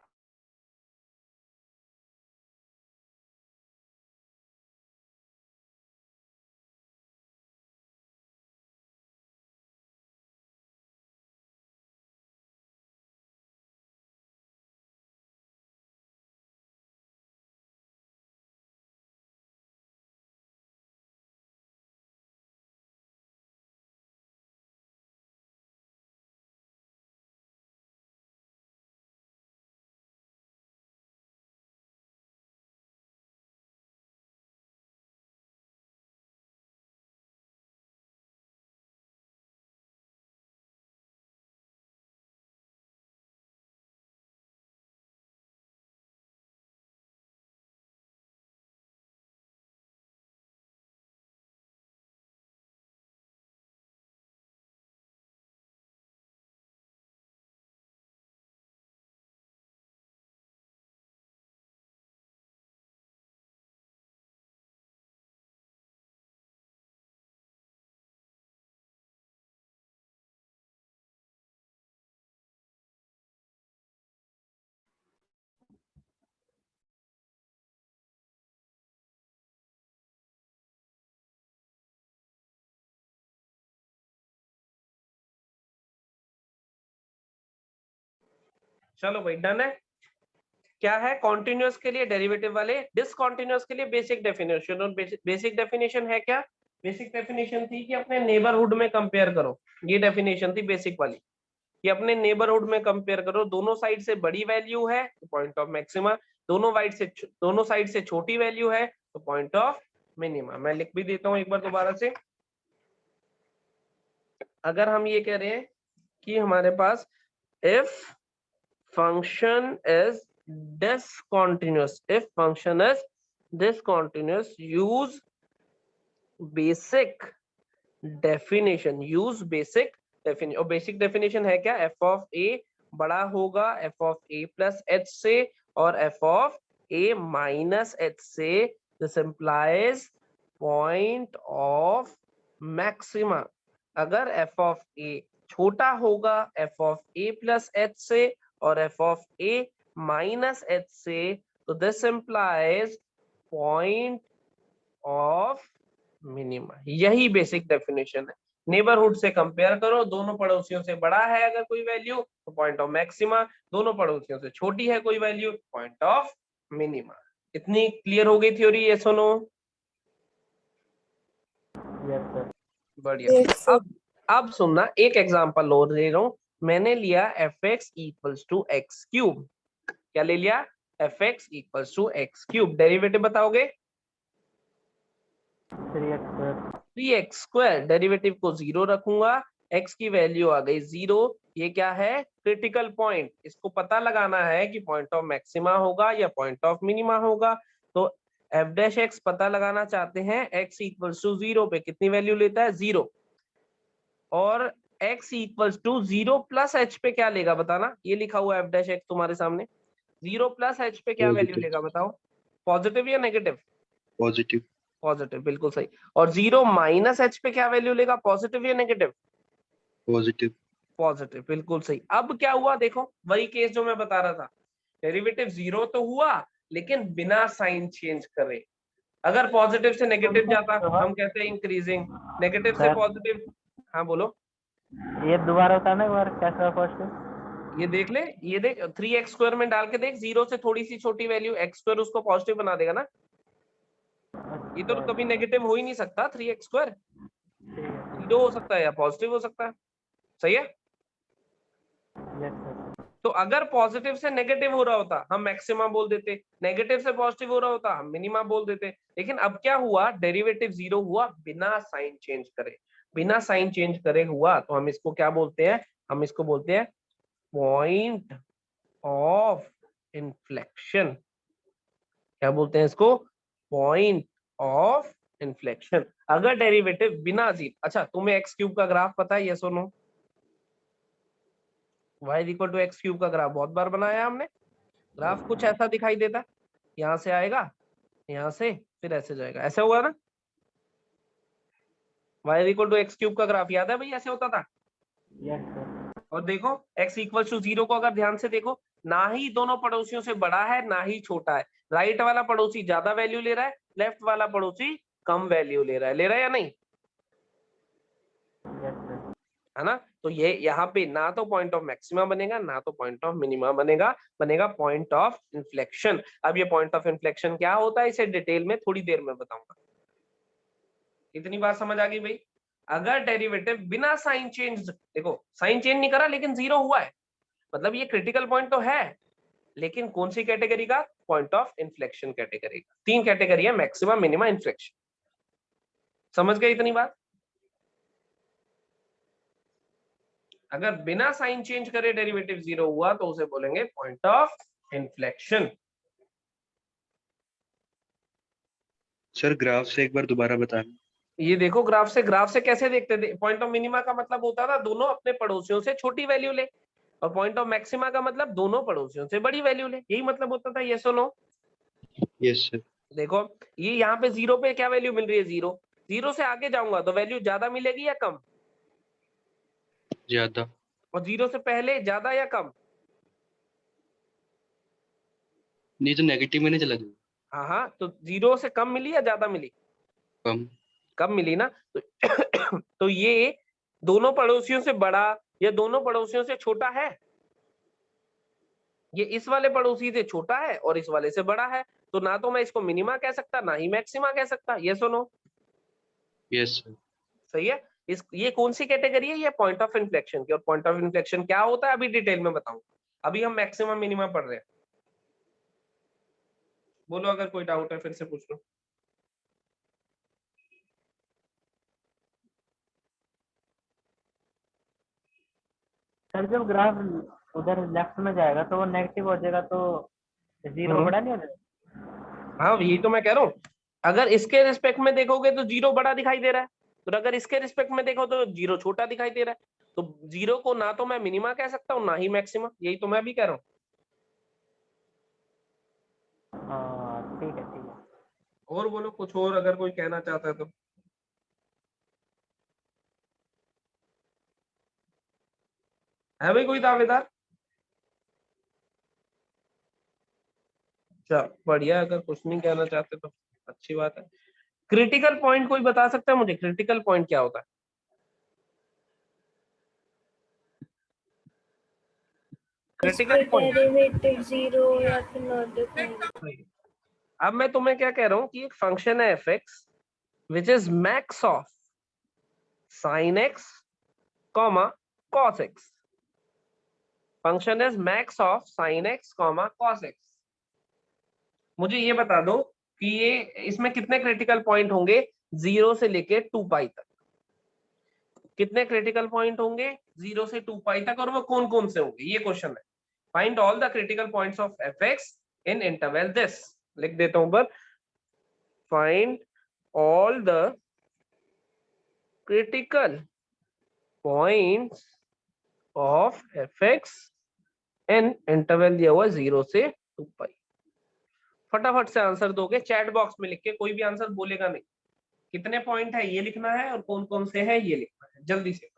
चलो भाई डन है। क्या है कॉन्टिन्यूअस के लिए डेरिवेटिव वाले, डिसकॉन्टिन्यूअस के लिए बेसिक डेफिनेशन। और बेसिक डेफिनेशन है क्या? बेसिक डेफिनेशन थी कि अपने नेबरहुड में कंपेयर करो, ये डेफिनेशन थी बेसिक वाली, कि अपने नेबरहुड में कंपेयर करो, दोनों साइड से बड़ी वैल्यू है तो पॉइंट ऑफ मैक्सिमा, दोनों साइड से छोटी वैल्यू है तो पॉइंट ऑफ मिनिमा। मैं लिख भी देता हूं एक बार दोबारा से। अगर हम ये कह रहे हैं कि हमारे पास if function is discontinuous, if function is discontinuous use basic definition, use basic definition. और बेसिक डेफिनेशन है क्या? एफ ऑफ ए बड़ा होगा F of A plus H से और F of A minus H से। This implies point of maxima. अगर F of A छोटा होगा F of A plus H से और F of A minus H से, तो this implies point of minima. यही बेसिक डेफिनेशन है। नेबरहुड से कंपेयर करो, दोनों पड़ोसियों से बड़ा है अगर कोई वैल्यू तो पॉइंट ऑफ मैक्सिमा, दोनों पड़ोसियों से छोटी है कोई वैल्यू पॉइंट ऑफ मिनिमा। इतनी क्लियर हो गई थ्योरी? ये सुनो यस सर। बढ़िया। Yes, sir. अब सुनना, एक एग्जांपल और दे रहा हूं। मैंने लिया f x equals to x cube. क्या ले लिया? F x equals to x cube. Derivative बताओगे? 3x square. डेरिवेटिव को 0 रखूंगा, x की वैल्यू आ गई 0। ये क्या है? Critical point. इसको पता लगाना है कि पॉइंट ऑफ मैक्सिमा होगा या पॉइंट ऑफ मिनिमा होगा। तो एफ डैश एक्स पता लगाना चाहते हैं, x इक्वल्स टू 0 पे कितनी वैल्यू लेता है? 0। और x equals to 0 plus h पे क्या लेगा बताना? ये लिखा हुआ है एफ डैश एक्स तुम्हारे सामने। 0 प्लस h पे क्या वैल्यू लेगा बताओ? पॉजिटिव या नेगेटिव? पॉजिटिव। पॉजिटिव, बिल्कुल सही। और 0 माइनस h पे क्या वैल्यू लेगा? पॉजिटिव या नेगेटिव? पॉजिटिव। पॉजिटिव, बिल्कुल सही। अब क्या हुआ देखो, वही केस जो मैं बता रहा था। डेरिवेटिव 0 तो हुआ लेकिन बिना साइन चेंज करे। अगर पॉजिटिव से नेगेटिव जाता हम कहते हैं इंक्रीजिंग, नेगेटिव से सर। पॉजिटिव। हाँ बोलो। ये दोबारा बताना एक बार कैसा फर्स्ट? ये देख ले, ये देख 3x स्क्वायर में डाल के देख, 0 से थोड़ी सी छोटी वैल्यू x स्क्वायर उसको पॉजिटिव बना देगा ना। ये तो कभी नेगेटिव हो ही नहीं सकता। 3x स्क्वायर 0 हो सकता है या पॉजिटिव हो सकता है। सही है? Yes sir. तो अगर पॉजिटिव से नेगेटिव हो रहा होता हम मैक्सिमा बोल देते, नेगेटिव से पॉजिटिव हो रहा होता हम मिनिमा बोल देते। लेकिन अब क्या हुआ? डेरिवेटिव 0 हुआ बिना साइन चेंज करे। बिना साइन चेंज करे हुआ तो हम इसको क्या बोलते हैं? हम इसको बोलते हैं पॉइंट ऑफ इन्फ्लेक्शन। क्या बोलते हैं इसको? Point of inflection. अगर डेरिवेटिव बिना जीरो, अच्छा तुम्हें एक्स क्यूब का ग्राफ पता है? ये सुनो, y equal to x cube का ग्राफ बहुत बार बनाया हमने। ग्राफ कुछ ऐसा दिखाई देता है, यहाँ से आएगा, यहाँ से फिर ऐसे जाएगा, ऐसे होगा ना। y equal to x cube का ग्राफ याद है भाई? ऐसे होता था। Yes sir. और देखो x इक्वल टू 0 को अगर ध्यान से देखो, ना ही दोनों पड़ोसियों से बड़ा है ना ही छोटा है। राइट वाला पड़ोसी ज्यादा वैल्यू ले रहा है, लेफ्ट वाला पड़ोसी कम वैल्यू ले रहा है या नहीं? Yes sir. है ना? तो ये यहाँ पे ना तो पॉइंट ऑफ मैक्सिमा बनेगा ना तो पॉइंट ऑफ मिनिमा बनेगा, बनेगा पॉइंट ऑफ इन्फ्लेक्शन। अब ये पॉइंट ऑफ इन्फ्लेक्शन क्या होता है इसे डिटेल में थोड़ी देर में बताऊंगा। इतनी बात समझ आ गई भाई? अगर डेरिवेटिव बिना साइन चेंज, देखो साइन चेंज नहीं करा लेकिन 0 हुआ है, मतलब ये क्रिटिकल पॉइंट तो है, लेकिन कौन सी कैटेगरी का? पॉइंट ऑफ इन्फ्लेक्शन कैटेगरी का। 3 कैटेगरी है, मैक्सिमा, मिनिमा, इन्फ्लेक्शन। समझ गए इतनी बात? अगर बिना साइन चेंज करे डेरिवेटिव 0 हुआ तो उसे बोलेंगे point of inflection. Sir graph से एक बार दोबारा बताना। ये देखो ग्राफ से कैसे देखते थे? पॉइंट ऑफ मिनिमा का मतलब होता था दोनों अपने पड़ोसियों से छोटी वैल्यू ले, और पॉइंट ऑफ मैक्सिमा का मतलब दोनों पड़ोसियों से बड़ी वैल्यू ले। यही मतलब होता था। ये सुनो, यस सर। देखो ये यहाँ पे 0 पे क्या वैल्यू मिल रही है? 0। 0 से आगे जाऊंगा तो वैल्यू ज्यादा मिलेगी या कम? ज्यादा। और 0 से पहले ज्यादा या कम? नहीं तो नेगेटिव में नहीं चला जाएगा। हाँ, तो 0 से कम मिली या ज्यादा मिली? कम। कम मिली ना। तो तो ये दोनों पड़ोसियों से बड़ा या दोनों पड़ोसियों से छोटा है? ये इस वाले पड़ोसी से छोटा है और इस वाले से बड़ा है, तो ना तो मैं इसको मिनिमा कह सकता ना ही मैक्सिमा कह सकता। ये सुनो, यस सर। सही है। इस ये कौन सी कैटेगरी है? ये पॉइंट ऑफ इन्फ्लेक्शन की। और पॉइंट ऑफ इन्फ्लेक्शन क्या होता है अभी डिटेल में बताऊं, अभी हम मैक्सिमम मिनिमा पढ़ रहे हैं। बोलो अगर कोई डाउट है फिर से पूछ लो। सर जब ग्राफ उधर लेफ्ट में जाएगा तो वो नेगेटिव हो जाएगा, तो जीरो बड़ा नहीं हो जाएगा? हाँ यही तो मैं कह रहा हूँ, अगर इसके रिस्पेक्ट में देखोगे तो जीरो बड़ा दिखाई दे रहा है, तो अगर इसके रिस्पेक्ट में देखो तो जीरो छोटा दिखाई दे रहा है। तो जीरो को ना तो मैं मिनिमा कह सकता हूँ ना ही मैक्सिमा, यही तो मैं भी कह रहा हूँ। हाँ ठीक है ठीक है। और बोलो कुछ और अगर कोई कहना चाहता है तो। है भाई कोई दावेदार? चल बढ़िया, अगर कुछ नहीं कहना चाहते तो अच्छी बात है। क्रिटिकल पॉइंट कोई बता सकता है मुझे? क्रिटिकल पॉइंट क्या होता है? इसके क्रिटिकल पॉइंट। डेरिवेटिव जीरो या फिर नॉट डिफाइंड। अब मैं तुम्हें क्या कह रहा हूँ कि एक फंक्शन है F x which is max of sine x comma cos x. Function is max of sine x comma cos x. मुझे ये बता दो कि ये इसमें कितने क्रिटिकल पॉइंट होंगे 0 से लेके 2 पाई तक? कितने क्रिटिकल पॉइंट होंगे 0 से 2 पाई तक, और वो कौन कौन से होंगे ये क्वेश्चन है। Find all the critical points of F x in interval this. लिख देता हूं पर, find all the critical points of F x in interval दिया हुआ 0 से 2 पाई। फटाफट से आंसर दोगे चैट बॉक्स में लिख के, कोई भी आंसर बोलेगा नहीं। कितने पॉइंट है ये लिखना है और कौन कौन से है ये लिखना है, जल्दी से।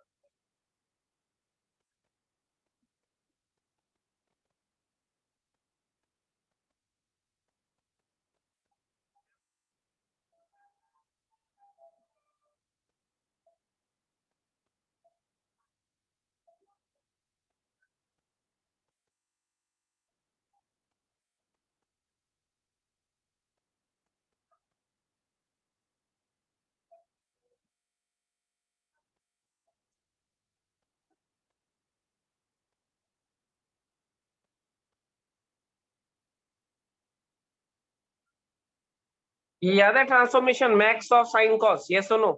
ये याद है transformation max of sine cos? ये सुनो,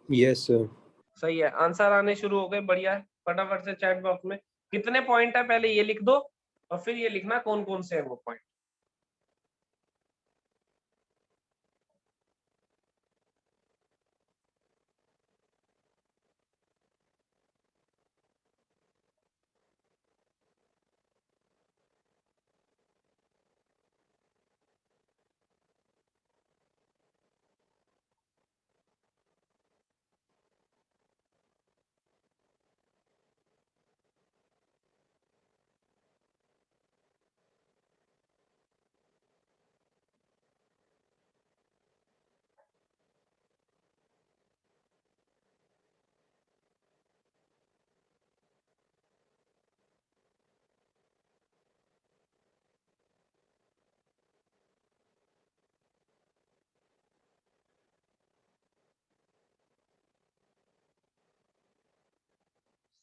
यस सर। सही है। आंसर आने शुरू हो गए, बढ़िया है। फटाफट से चैट बॉक्स में कितने पॉइंट है पहले ये लिख दो और फिर ये लिखना कौन कौन से है वो पॉइंट।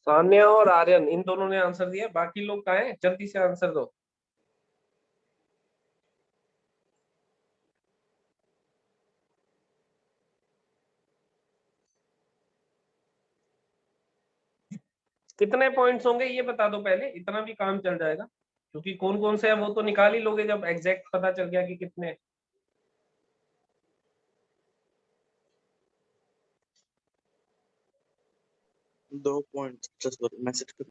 सान्या और आर्यन इन दोनों ने आंसर दिया, बाकी लोग कहाँ हैं? जल्दी से आंसर दो। कितने पॉइंट्स होंगे ये बता दो पहले, इतना भी काम चल जाएगा। क्योंकि कौन कौन से है वो तो निकाल ही लोगे जब एग्जैक्ट पता चल गया कि कितने हैं। 2 पॉइंट मैसेज कर।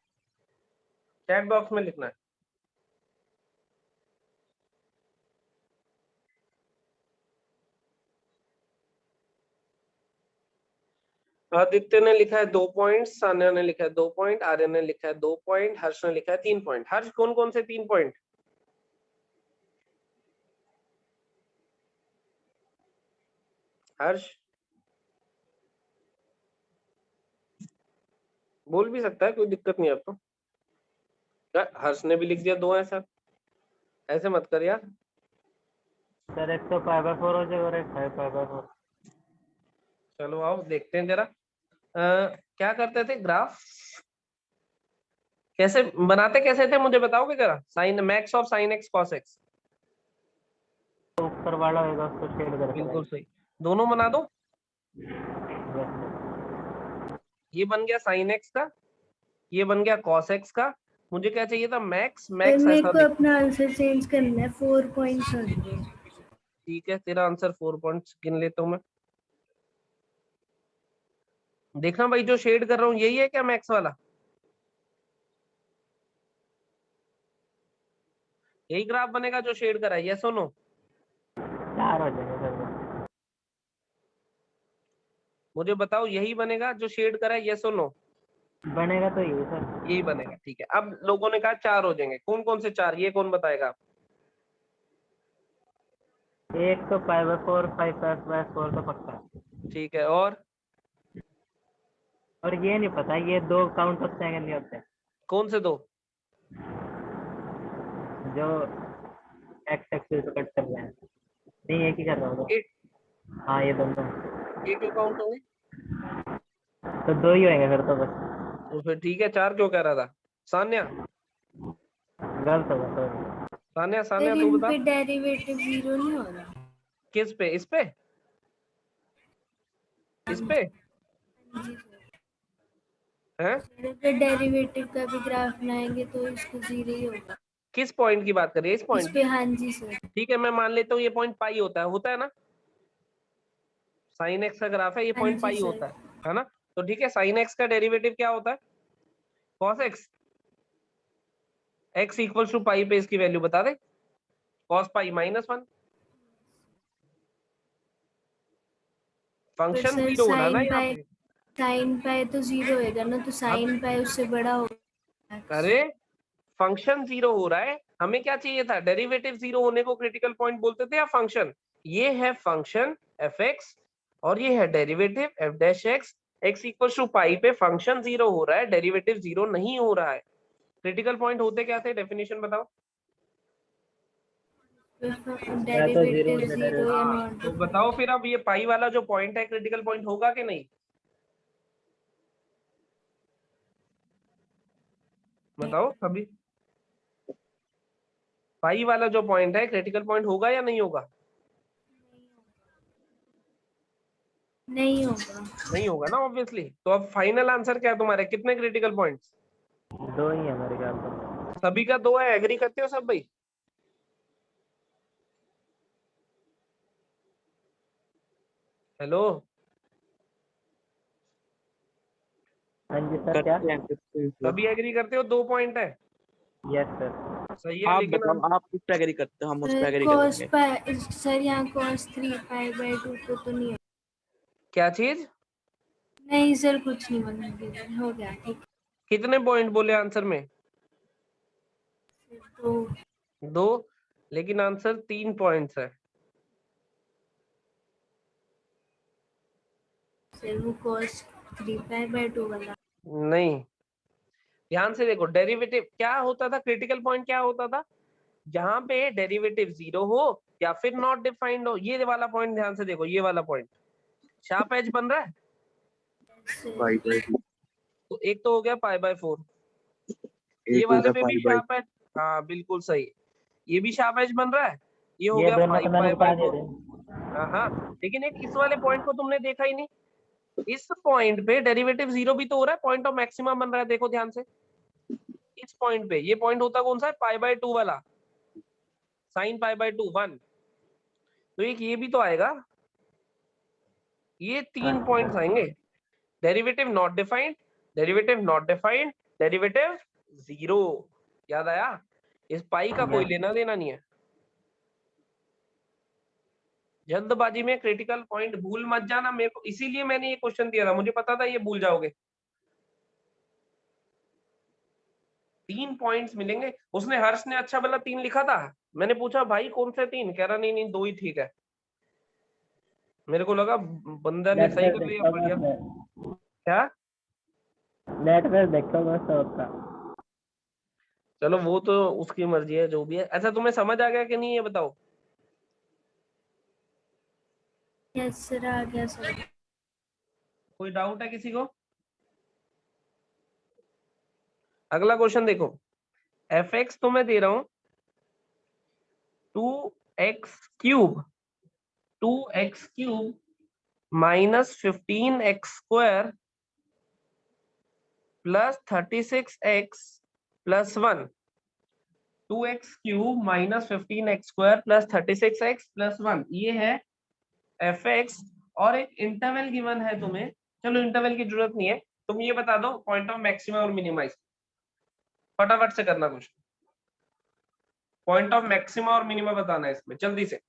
चैट बॉक्स में लिखना है। आदित्य ने लिखा है 2 पॉइंट, सान्या ने लिखा है 2 पॉइंट, आर्यन ने लिखा है 2 पॉइंट, हर्ष ने लिखा है 3 पॉइंट। हर्ष कौन कौन से 3 पॉइंट? हर्ष बोल भी सकता है, कोई दिक्कत नहीं है अब तो। हर्ष ने भी लिख दिया 2 है सर, ऐसे मत कर यार। सर एक तो π/4 हो जाएगा और एक 5π/4। चलो आओ देखते हैं जरा। क्या करते थे ग्राफ, कैसे बनाते कैसे थे मुझे बताओगे जरा। Sine max of sine x cos x, तो ऊपर वाला होगा उसको शेड करके बिल्कुल सही, दोनों बना दो। ये बन गया साइन एक्स का, ये बन गया कॉस एक्स का। मुझे क्या चाहिए था, मैक्स। सर मैक्स मेरे ऐसा को लिख, अपना आंसर चेंज करना है 4 पॉइंट्स हो गए। ठीक है तेरा आंसर 4 पॉइंट्स गिन लेता हूँ मैं। देखना भाई जो शेड कर रहा हूँ यही है क्या मैक्स वाला, यही ग्राफ बनेगा जो शेड करा है, यस और नो। 4 हो जाएगा सर। मुझे बताओ यही बनेगा जो शेड करा है, यस और नो। बनेगा तो ये सर। यही बनेगा, ठीक है। अब लोगों ने कहा 4 हो जाएंगे, कौन कौन से 4, ये कौन बताएगा। एक तो π/4 5π/4 तो पक्का है। ठीक है, और ये नहीं पता ये 2 काउंट होते हैं कि नहीं होते, कौन से 2। जो एक्स एक्सिस पे कट कर रहे हैं। नहीं एक ही कर रहा हूँ ये हाँ ये दोनों। क्यों काउंट होंगे, तो 2 ही होंगे फिर तो बस। तो फिर ठीक है 4 क्यों कह रहा था सान्या। गलत होगा सर। सान्या सर सान्या तू इन बता, पे डेरिवेटिव 0 नहीं हो रहा। किस पे, इस पे, इस पे जी सर, है, अगर डेरिवेटिव का भी ग्राफ बनाएंगे तो इसको 0 ही होगा। किस पॉइंट की बात कर रही है, इस इस पॉइंट पे की। हाँ जी सर। ठीक है मैं मान लेता हूँ ये पॉइंट पाई होता है ना, साइन एक्स का ग्राफ है, ये हाँ पॉइंट जी पाई सर। होता है ना। तो ठीक है, साइन एक्स का डेरिवेटिव क्या होता है, cos X. X equals to pi पे इसकी वैल्यू बता दे, कॉस पाई -1। पर फंक्शन सर 0 हो रहा ना यहाँ पे। साइन पाए तो 0 होएगा ना, तो साइन पाए उससे बड़ा होगा। अरे फंक्शन 0 हो रहा है, हमें क्या चाहिए था, डेरिवेटिव 0 होने को क्रिटिकल पॉइंट बोलते थे या फंक्शन। ये है फंक्शन एफ एक्स और ये है derivative F dash X. X equal to pi पे फंक्शन 0 हो रहा है, डेरिवेटिव 0 नहीं हो रहा है। क्रिटिकल पॉइंट होते क्या थे, डेफिनेशन बताओ। डेरिवेटिव 0 या हाँ नॉट। तो बताओ फिर, अब ये पाई वाला जो पॉइंट है क्रिटिकल पॉइंट होगा कि नहीं, बताओ सभी। पाई वाला जो पॉइंट है क्रिटिकल पॉइंट होगा या नहीं होगा। नहीं होगा। नहीं होगा ना ऑब्वियसली। तो अब फाइनल आंसर क्या है तुम्हारे, कितने क्रिटिकल पॉइंट्स। 2 ही है मेरे ख्याल से। सभी का 2 है, एग्री करते हो सब भाई। हेलो, हाँ जी सर क्या। करते हैं सर। सभी एग्री करते हो 2 पॉइंट है, यस सर। सही है। आप लेकिन बताओ, आप किस पे एग्री करते हो, हम उस पे एग्री cos करेंगे। पाई सर, यहाँ cos 3π/2 पे तो नहीं होगा। क्या चीज, नहीं सर कुछ नहीं बनेगा, हो गया ठीक कितने पॉइंट बोले आंसर में, है। तो 2, लेकिन आंसर 3 पॉइंट्स है। सर वो cos 3π/2 वाला। नहीं, ध्यान से देखो, डेरिवेटिव क्या होता था, क्रिटिकल पॉइंट क्या होता था, जहां पे डेरिवेटिव 0 हो या फिर नॉट डिफाइंड हो। ये वाला पॉइंट ध्यान से देखो, ये वाला पॉइंट शार्प एज बन रहा है। पाई बाय 2, तो एक तो हो गया π/4, ये एक वाले होगा पे भी पाई बाय। शार्प एज, हाँ बिल्कुल सही, ये भी शार्प एज बन रहा है। ये हो ये गया दोनों तो मैंने बता दिए 5π/4। थे। हाँ हाँ, लेकिन एक इस वाले पॉइंट को तुमने देखा ही नहीं। इस पॉइंट पे डेरिवेटिव 0 भी तो हो रहा है, पॉइंट ऑफ मैक्सिमम बन रहा है, देखो ध्यान से। इस पॉइंट पे ये पॉइंट होता कौन सा है, π/2 वाला, साइन π/2 1। तो एक ये भी तो आएगा, ये 3 पॉइंट्स आएंगे। Derivative not defined, derivative not defined, derivative 0। याद आया, इस पाई का कोई लेना देना नहीं है। जल्दबाजी में क्रिटिकल पॉइंट भूल मत जाना, मेरे को इसीलिए मैंने ये क्वेश्चन दिया था, मुझे पता था ये भूल जाओगे। 3 पॉइंट्स मिलेंगे। उसने, हर्ष ने अच्छा भला 3 लिखा था, मैंने पूछा भाई कौन से 3, कह रहा नहीं नहीं 2 ही ठीक है। मेरे को लगा बंदा ने सही कर लिया, बढ़िया। क्या, नेट पे देखो बस होता। चलो वो तो उसकी मर्जी है, जो भी है। अच्छा तुम्हें समझ आ गया कि नहीं ये बताओ। यस सर, आ गया सर। कोई डाउट है किसी को? अगला क्वेश्चन देखो, एफ एक्स तो मैं दे रहा हूं 2x³ 2x³ -15x² plus 36x plus 1। 2x³ -15x² plus 36x plus 1, ये है एफ एक्स। और एक इंटरवल गिवन है तुम्हें, चलो इंटरवल की जरूरत नहीं है, तुम ये बता दो पॉइंट ऑफ मैक्सिमा और मिनिमा। फटाफट से करना कुछ, पॉइंट ऑफ मैक्सिमा और मिनिमा बताना है इसमें जल्दी से।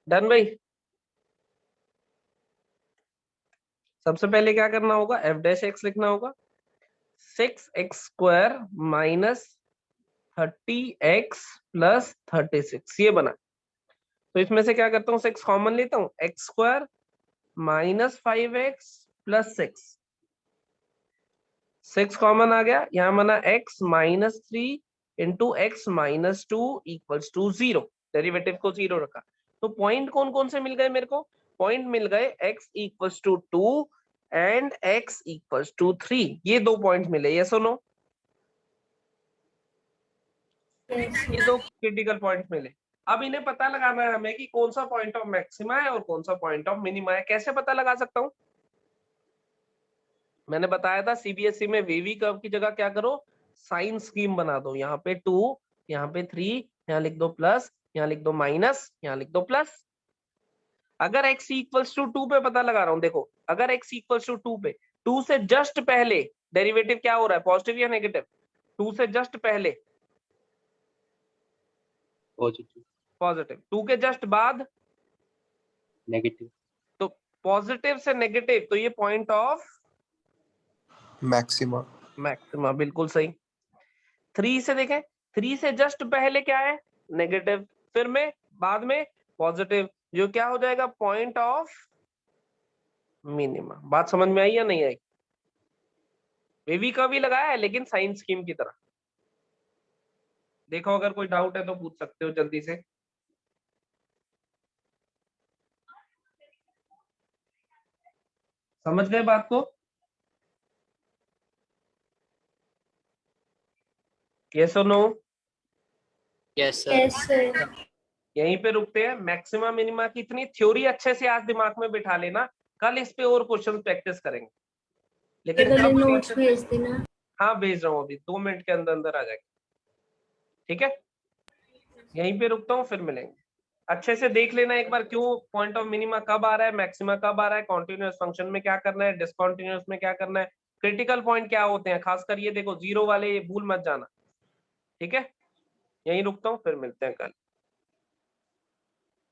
डन भाई। सबसे पहले क्या करना होगा, एफ डैश एक्स लिखना होगा, 6x² माइनस 30x प्लस 36, ये बना। तो इसमें से क्या करता हूँ, 6 कॉमन लेता हूँ, x² minus 5x plus 6 common आ गया, यहाँ बना x minus 3 into x minus 2 equals to 0, derivative को 0 रखा। तो पॉइंट कौन कौन से मिल गए मेरे को, पॉइंट मिल गए x equals to 2 and x equals to 3, ये 2 पॉइंट्स मिले, ये सुनो, ये 2 क्रिटिकल पॉइंट्स मिले। अब इन्हें पता लगाना है हमें कि कौन सा पॉइंट ऑफ मैक्सिमा है और कौन सा पॉइंट ऑफ मिनिमा है। कैसे पता लगा सकता हूं, मैंने बताया था सीबीएसई में वेवी कर्व की जगह क्या करो, साइन स्कीम बना दो, यहाँ पे 2, यहाँ पे 3, यहाँ लिख दो प्लस, यहाँ लिख दो माइनस, यहाँ लिख दो प्लस। अगर x इक्वल्स टू 2 पे पता लगा रहा हूं, देखो अगर x इक्वल्स टू 2 पे, 2 से जस्ट पहले डेरिवेटिव क्या हो रहा है, पॉजिटिव या नेगेटिव, 2 से जस्ट पहले पॉजिटिव, पॉजिटिव, 2 के जस्ट बाद नेगेटिव, तो पॉजिटिव से नेगेटिव, तो ये पॉइंट ऑफ मैक्सिमा, मैक्सिमा, बिल्कुल सही। 3 से देखें, 3 से जस्ट पहले क्या है, नेगेटिव, फिर में बाद में पॉजिटिव, जो क्या हो जाएगा, पॉइंट ऑफ मिनिमा। बात समझ में आई या नहीं आई, वेवी का भी लगाया है लेकिन साइन स्कीम की तरह। देखो अगर कोई डाउट है तो पूछ सकते हो जल्दी से। समझ गए बात को, यस और no? Yes sir. Yes sir. यहीं पे रुकते हैं। मैक्सिमा मिनिमा की इतनी थ्योरी अच्छे से आज दिमाग में बिठा लेना, कल इस पे और क्वेश्चन प्रैक्टिस करेंगे। लेकिन केवल कब नोट्स भेज देना। हाँ भेज रहा हूँ, अभी 2 मिनट के अंदर अंदर आ जाएगा, ठीक है। यहीं पे रुकता हूँ, फिर मिलेंगे। अच्छे से देख लेना एक बार, क्यों पॉइंट ऑफ मिनिमा कब आ रहा है, मैक्सिमा कब आ रहा है, कॉन्टिन्यूअस फंक्शन में क्या करना है, डिसकॉन्टिन्यूअस में क्या करना है, क्रिटिकल पॉइंट क्या होते हैं, खासकर ये देखो जीरो वाले, ये भूल मत जाना, ठीक है। यहीं रुकता हूँ, फिर मिलते हैं कल।